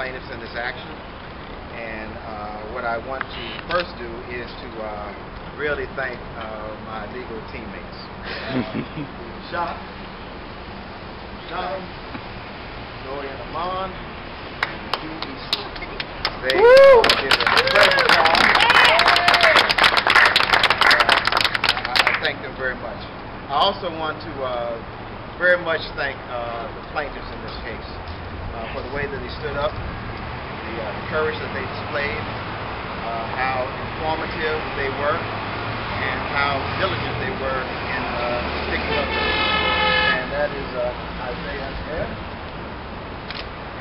plaintiffs in this action. And what I want to first do is to really thank my legal teammates. Shah, Joy and Amon, and they did a incredible job. I thank them very much. I also want to very much thank the plaintiffs in this case for the way that they stood up, the courage that they displayed, how informative they were, and how diligent they were in sticking up. And that is Isaiah Ed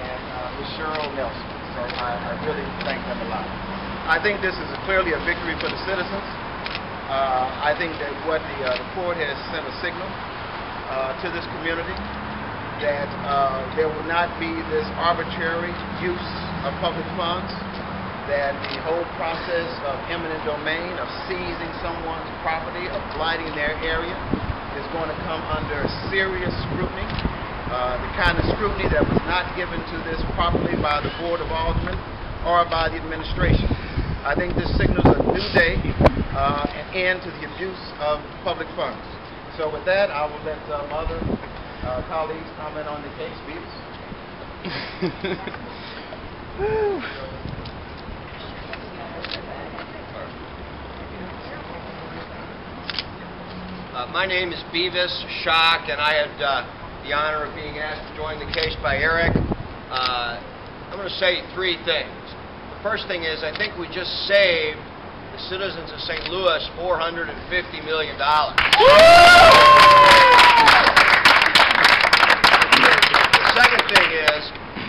and Ms. Cheryl Nelson. So I really thank them a lot. I think this is clearly a victory for the citizens. I think that what the court has sent a signal to this community that there will not be this arbitrary use of public funds, that the whole process of eminent domain, of seizing someone's property, of blighting their area, is going to come under serious scrutiny, the kind of scrutiny that was not given to this properly by the Board of Aldermen or by the administration. I think this signals a new day, an end to the abuse of public funds. So with that, I will let other colleagues comment on the case. Beavis? My name is Beavis Schock, and I had the honor of being asked to join the case by Eric. I'm going to say three things. The first thing is, I think we just saved the citizens of St. Louis $450 million. The second thing is,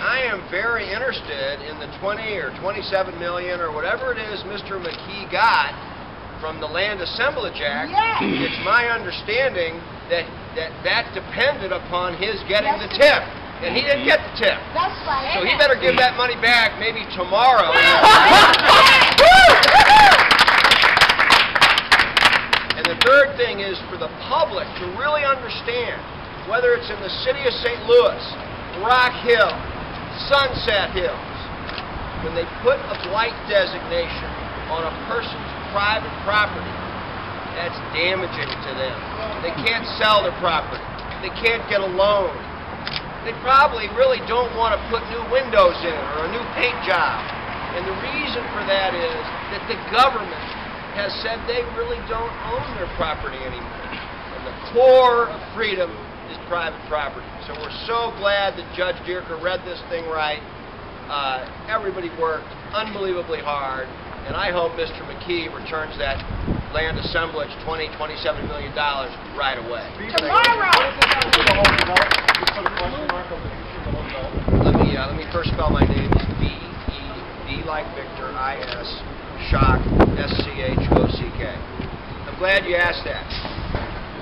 I am very interested in the 20 or 27 million or whatever it is Mr. McKee got from the Land Assemblage Act. Yes. It's my understanding that that depended upon his getting the tip. And he didn't get the tip. That's right. So he better give that money back maybe tomorrow. And the third thing is for the public to really understand, whether it's in the city of St. Louis, Rock Hill, Sunset Hills, when they put a blight designation on a person's private property, that's damaging to them. They can't sell their property. They can't get a loan. They probably really don't want to put new windows in or a new paint job. And the reason for that is that the government has said they really don't own their property anymore. And the core of freedom is private property. So we're so glad that Judge Dierker read this thing right. Everybody worked unbelievably hard. And I hope Mr. McKee returns that land assemblage $27 million right away. Let me first spell my name. V like Victor, I-S, Schock, S-C-H-O-C-K. I'm glad you asked that.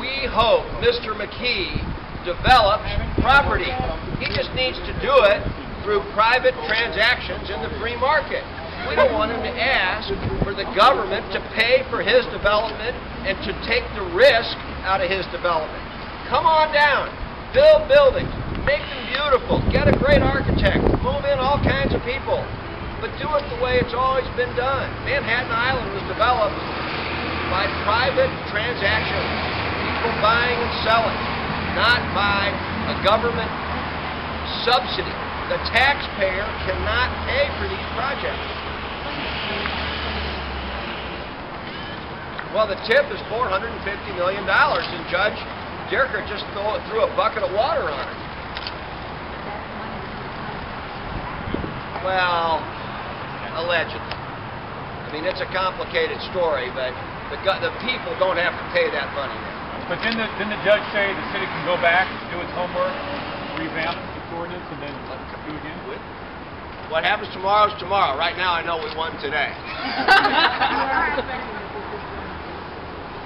We hope Mr. McKee develops property. He just needs to do it through private transactions in the free market. We don't want him to ask for the government to pay for his development and to take the risk out of his development. Come on down, build buildings, make them beautiful, get a great architect, move in all kinds of people, but do it the way it's always been done. Manhattan Island was developed by private transactions, people buying and selling, not by a government subsidy. The taxpayer cannot pay for these projects. Well, the tip is $450 million, and Judge Dierker just threw a bucket of water on it. Well, allegedly. I mean, it's a complicated story, but the people don't have to pay that money now. But didn't the judge say the city can go back, do its homework, revamp the ordinance, and then do again? What happens tomorrow is tomorrow. Right now, I know we won today.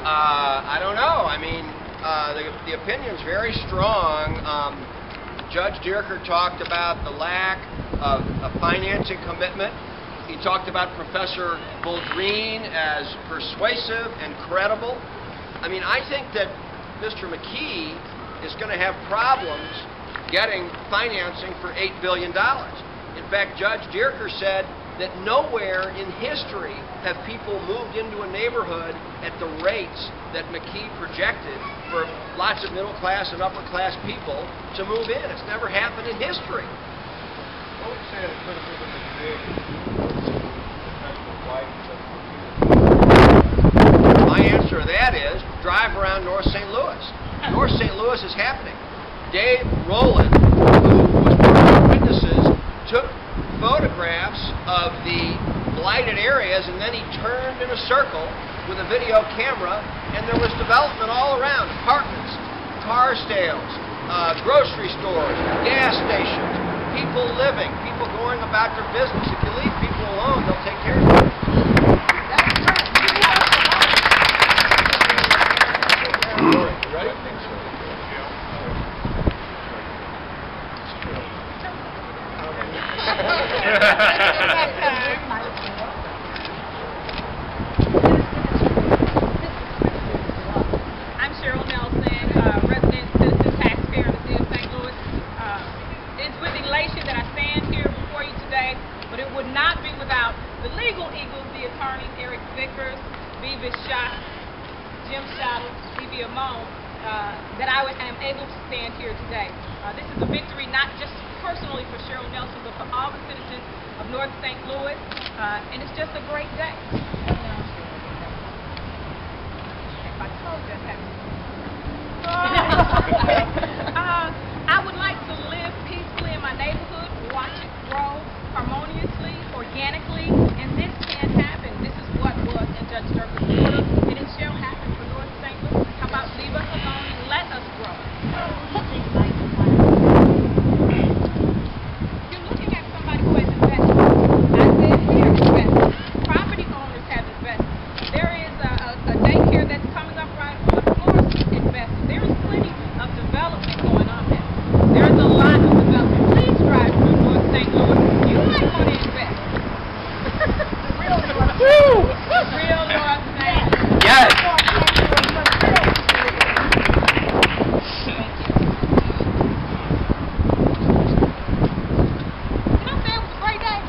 I don't know. I mean, the opinion's very strong. Judge Dierker talked about the lack of a financing commitment. He talked about Professor Boldreen as persuasive and credible. I mean, I think that Mr. McKee is going to have problems getting financing for $8 billion. In fact, Judge Dierker said that nowhere in history have people moved into a neighborhood at the rates that McKee projected for lots of middle class and upper class people to move in. It's never happened in history. What would you say the criticism is big? My answer to that is drive around North St. Louis. North St. Louis is happening. Dave Rowland, who was one of the witnesses, took photographs of the blighted areas, and then he turned in a circle with a video camera, and there was development all around: apartments, car sales, grocery stores, gas stations, people living, people going about their business. If you leave people alone, they'll take care of you. Ready? I'm Cheryl Nelson, resident, citizen, taxpayer in the city of St. Louis. It's with elation that I stand here before you today, but it would not be without the legal eagles, the attorneys Eric Vickers, Beavis Schott, Jim Shottle, D.B. Amon, that I am able to stand here today. This is a victory not just personally for Cheryl Nelson, but for all the citizens of North St. Louis, and it's just a great day. If I told you, I would like to live peacefully in my neighborhood, watch it grow harmoniously, organically, and this can happen. This is what was in Judge Dierker's order, and it shall happen for North St. Louis. How about leave us alone and let us grow? You're looking at somebody who has invested. I said we have invested. Property owners have invested. There is a daycare that's coming up right on Florence invested. There is plenty of development going on there. There is a lot of development. Please drive through North St. Louis. You might want to invest. Real North. Real North St. Yes. Can I say it was a great day?